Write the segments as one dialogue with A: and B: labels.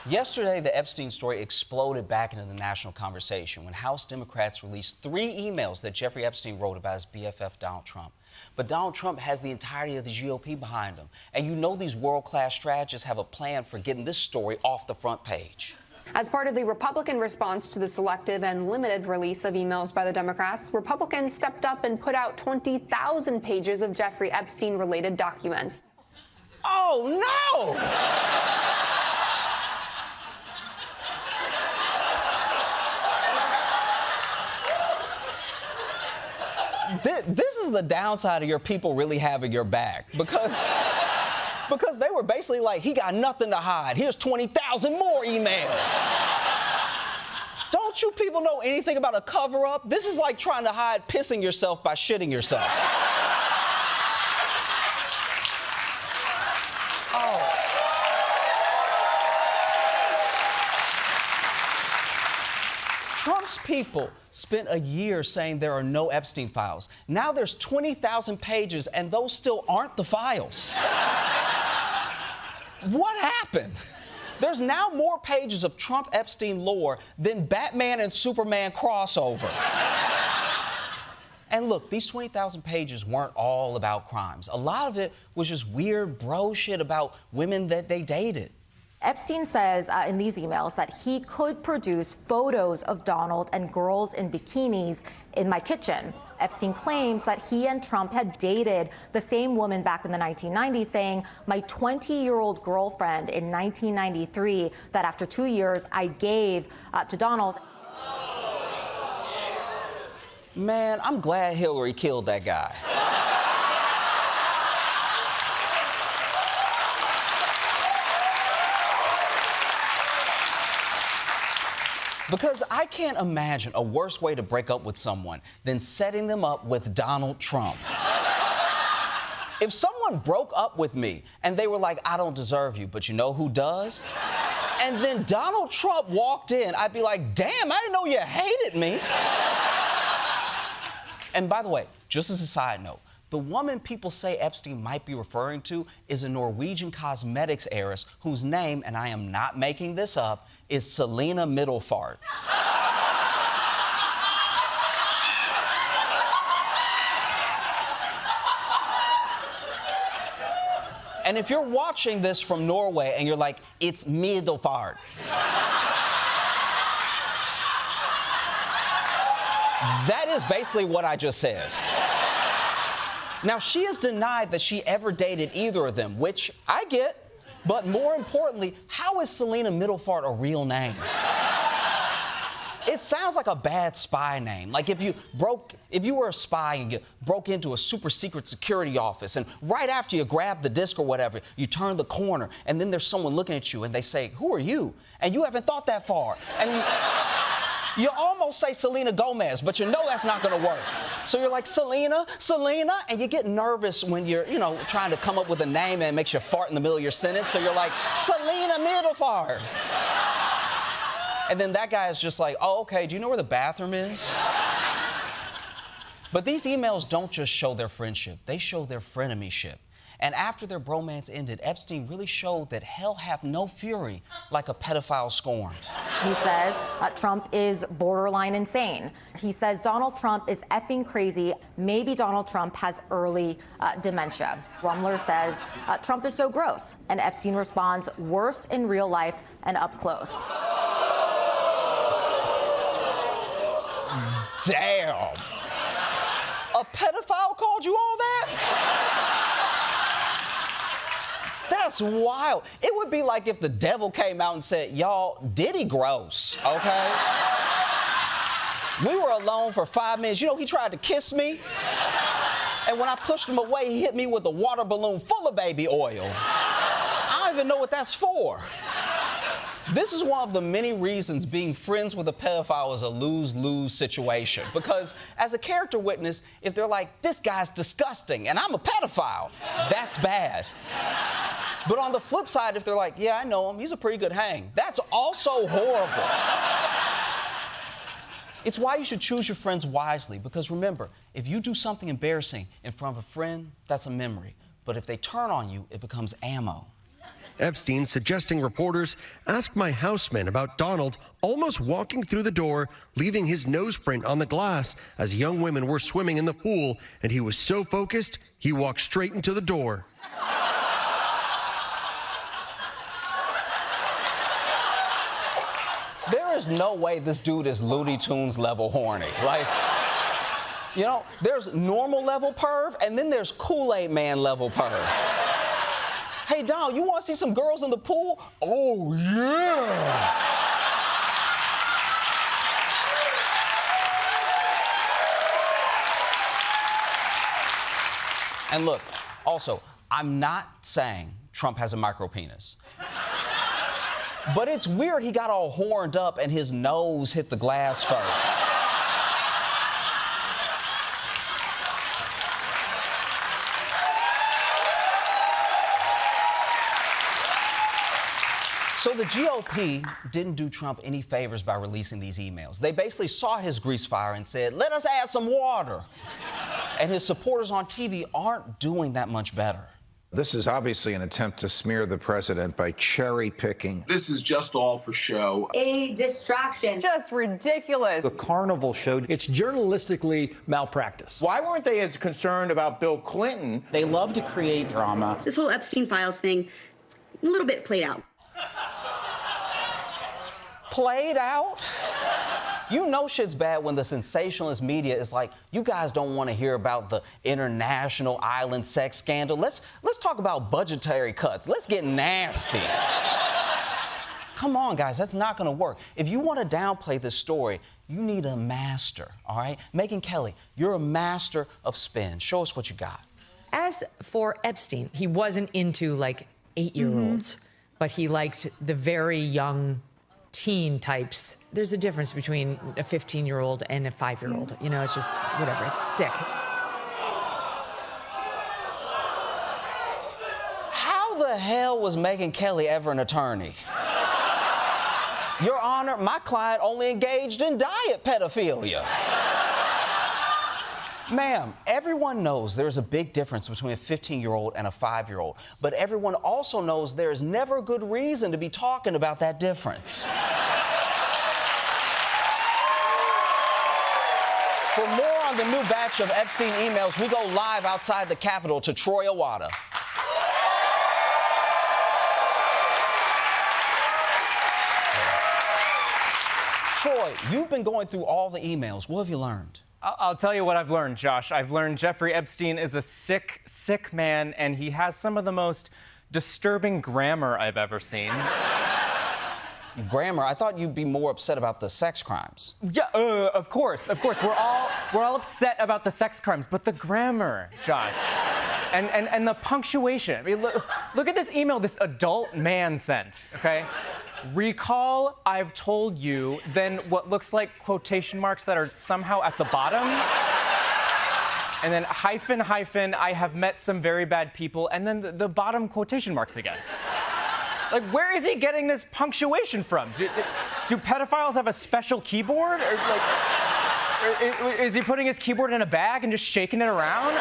A: Yesterday, the Epstein story exploded back into the national conversation when House Democrats released 3 emails that Jeffrey Epstein wrote about his BFF, Donald Trump. But Donald Trump has the entirety of the GOP behind him. And you know these world-class strategists have a plan for getting this story off the front page.
B: As part of the Republican response to the selective and limited release of emails by the Democrats, Republicans stepped up and put out 20,000 pages of Jeffrey Epstein-related documents.
A: Oh, no! This is the downside of your people really having your back, because they were basically like, he got nothing to hide. Here's 20,000 more emails. Don't you people know anything about a cover-up? This is like trying to hide pissing yourself by shitting yourself. Oh. Trump's people spent a year saying there are no Epstein files. Now there's 20,000 pages, and those still aren't the files. What happened? There's now more pages of Trump-Epstein lore than Batman and Superman crossover. And look, these 20,000 pages weren't all about crimes. A lot of it was just weird bro shit about women that they dated.
C: Epstein says in these emails that he could produce photos of Donald and girls in bikinis in my kitchen. Epstein claims that he and Trump had dated the same woman back in the 1990s, saying, my 20-year-old girlfriend in 1993, that after 2 years I gave to Donald.
A: Man, I'm glad Hillary killed that guy. Because I can't imagine a worse way to break up with someone than setting them up with Donald Trump. If someone broke up with me and they were like, I don't deserve you, but you know who does? And then Donald Trump walked in, I'd be like, damn, I didn't know you hated me. And by the way, just as a side note, the woman people say Epstein might be referring to is a Norwegian cosmetics heiress whose name, and I am not making this up, is Selena Middlefart. And if you're watching this from Norway and you're like, it's Middlefart, that is basically what I just said. Now, she has denied that she ever dated either of them, which I get. But more importantly, how is Selena Middlefart a real name? It sounds like a bad spy name. Like if you were a spy and you broke into a super secret security office, and right after you grabbed the disc or whatever, you turn the corner, and then there's someone looking at you, and they say, who are you? And you haven't thought that far. And you almost say Selena Gomez, but you know that's not going to work. So you're like, Selena, and you get nervous when you're, trying to come up with a name and it makes you fart in the middle of your sentence. So you're like, Selena Middlefart. And then that guy is just like, oh, okay, do you know where the bathroom is? But these emails don't just show their friendship. They show their frenemy-ship. And after their bromance ended, Epstein really showed that hell hath no fury like a pedophile scorned.
C: He says Trump is borderline insane. He says Donald Trump is effing crazy. Maybe Donald Trump has early dementia. Rumler says Trump is so gross. And Epstein responds, worse in real life and up close.
A: Damn. A pedophile called you all that? That's wild. It would be like if the devil came out and said, y'all, Diddy gross, okay? We were alone for 5 minutes. You know, he tried to kiss me. And when I pushed him away, he hit me with a water balloon full of baby oil. I don't even know what that's for. This is one of the many reasons being friends with a pedophile is a lose-lose situation. Because as a character witness, if they're like, this guy's disgusting and I'm a pedophile, that's bad. But on the flip side, if they're like, yeah, I know him, he's a pretty good hang, that's also horrible. It's why you should choose your friends wisely, because remember, if you do something embarrassing in front of a friend, that's a memory. But if they turn on you, it becomes ammo.
D: Epstein suggesting reporters ask my houseman about Donald almost walking through the door, leaving his nose print on the glass as young women were swimming in the pool, and he was so focused, he walked straight into the door.
A: There is no way this dude is Looney Tunes level horny. Like, you know, there's normal level perv, and then there's Kool-Aid Man level perv. Hey, Don, you want to see some girls in the pool? Oh, yeah. And look, also, I'm not saying Trump has a micro penis. But it's weird he got all horned up and his nose hit the glass first. So the GOP didn't do Trump any favors by releasing these emails. They basically saw his grease fire and said, let us add some water. And his supporters on TV aren't doing that much better.
E: This is obviously an attempt to smear the president by cherry picking.
F: This is just all for show.
G: A distraction.
H: Just ridiculous.
I: The carnival showed it's journalistically malpractice.
J: Why weren't they as concerned about Bill Clinton?
K: They love to create drama.
G: This whole Epstein files thing, a little bit played out.
A: Played out? You know shit's bad when the sensationalist media is like, you guys don't want to hear about the international island sex scandal. Let's talk about budgetary cuts. Let's get nasty. Come on, guys, that's not going to work. If you want to downplay this story, you need a master, all right? Megyn Kelly, you're a master of spin. Show us what you got.
H: As for Epstein, he wasn't into, like, 8-year-olds, but he liked the very young teen types. There's a difference between a 15-year-old and a 5-year-old. You know, it's just, whatever, it's sick.
A: How the hell was Megyn Kelly ever an attorney? Your Honor, my client only engaged in diet pedophilia. Ma'am, everyone knows there's a big difference between a 15-year-old and a 5-year-old, but everyone also knows there is never a good reason to be talking about that difference. For more on the new batch of Epstein emails, we go live outside the Capitol to Troy Iwata. Troy, you've been going through all the emails. What have you learned?
L: I'll tell you what I've learned, Josh. I've learned Jeffrey Epstein is a sick, sick man, and he has some of the most disturbing grammar I've ever seen.
A: Grammar? I thought you'd be more upset about the sex crimes.
L: Yeah, of course. We're all upset about the sex crimes, but the grammar, Josh, and the punctuation. I mean, look at this email this adult man sent, okay? Recall, I've told you, then what looks like quotation marks that are somehow at the bottom. And then hyphen, hyphen, I have met some very bad people, and then the bottom quotation marks again. Like, where is he getting this punctuation from? Do pedophiles have a special keyboard? Or, like, is he putting his keyboard in a bag and just shaking it around?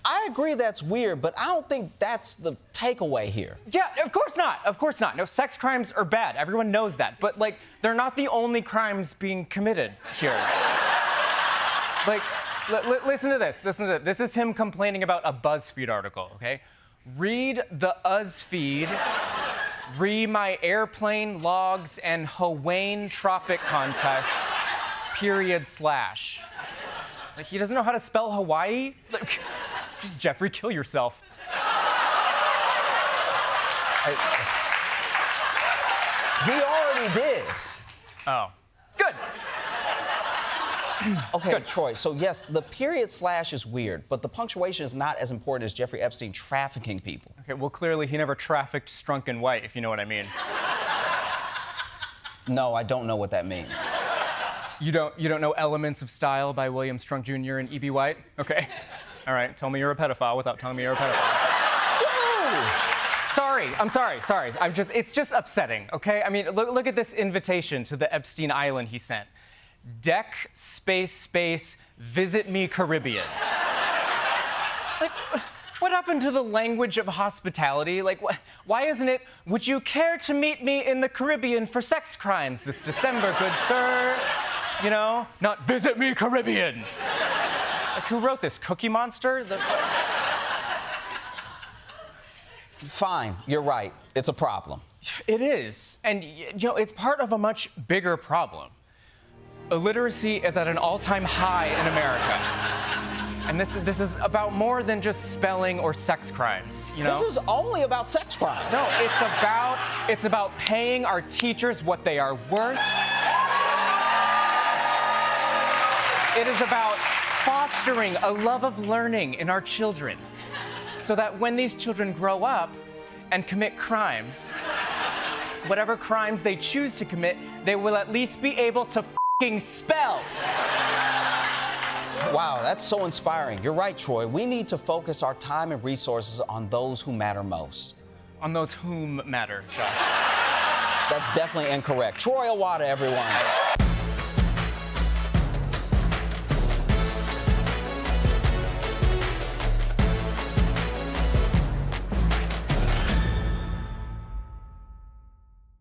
A: I agree that's weird, but I don't think that's the takeaway here.
L: Yeah, of course not. Of course not. No, sex crimes are bad. Everyone knows that. But, like, they're not the only crimes being committed here. Like, listen to this. Listen to this. This is him complaining about a BuzzFeed article, okay? Read the UzzFeed, my airplane logs and Hawaiian tropic contest, /. Like, he doesn't know how to spell Hawaii? Like, just Jeffrey, kill yourself.
A: He already did.
L: Oh, good.
A: Okay,
L: Good.
A: Troy, so yes, the / is weird, but the punctuation is not as important as Jeffrey Epstein trafficking people.
L: Okay, well, clearly he never trafficked Strunk and White, if you know what I mean.
A: No, I don't know what that means.
L: You don't know Elements of Style by William Strunk Jr. and E.B. White? Okay. All right, tell me you're a pedophile without telling me you're a pedophile.
A: Dude!
L: Sorry. It's just upsetting, okay? I mean, look at this invitation to the Epstein Island he sent. Deck, space, visit me Caribbean. Like, What happened to the language of hospitality? Like, why isn't it, would you care to meet me in the Caribbean for sex crimes this December, good sir? You know, not visit me, Caribbean. Like, who wrote this? Cookie Monster?
A: Fine, you're right. It's a problem.
L: It is. And, you know, it's part of a much bigger problem. Illiteracy is at an all-time high in America. And this is about more than just spelling or sex crimes, you know?
A: This is only about sex crimes.
L: No, it's about paying our teachers what they are worth. It is about fostering a love of learning in our children so that when these children grow up and commit crimes, whatever crimes they choose to commit, they will at least be able to f***ing spell.
A: Wow, that's so inspiring. You're right, Troy. We need to focus our time and resources on those who matter most.
L: On those whom matter, Josh.
A: That's definitely incorrect. Troy Iwata, everyone.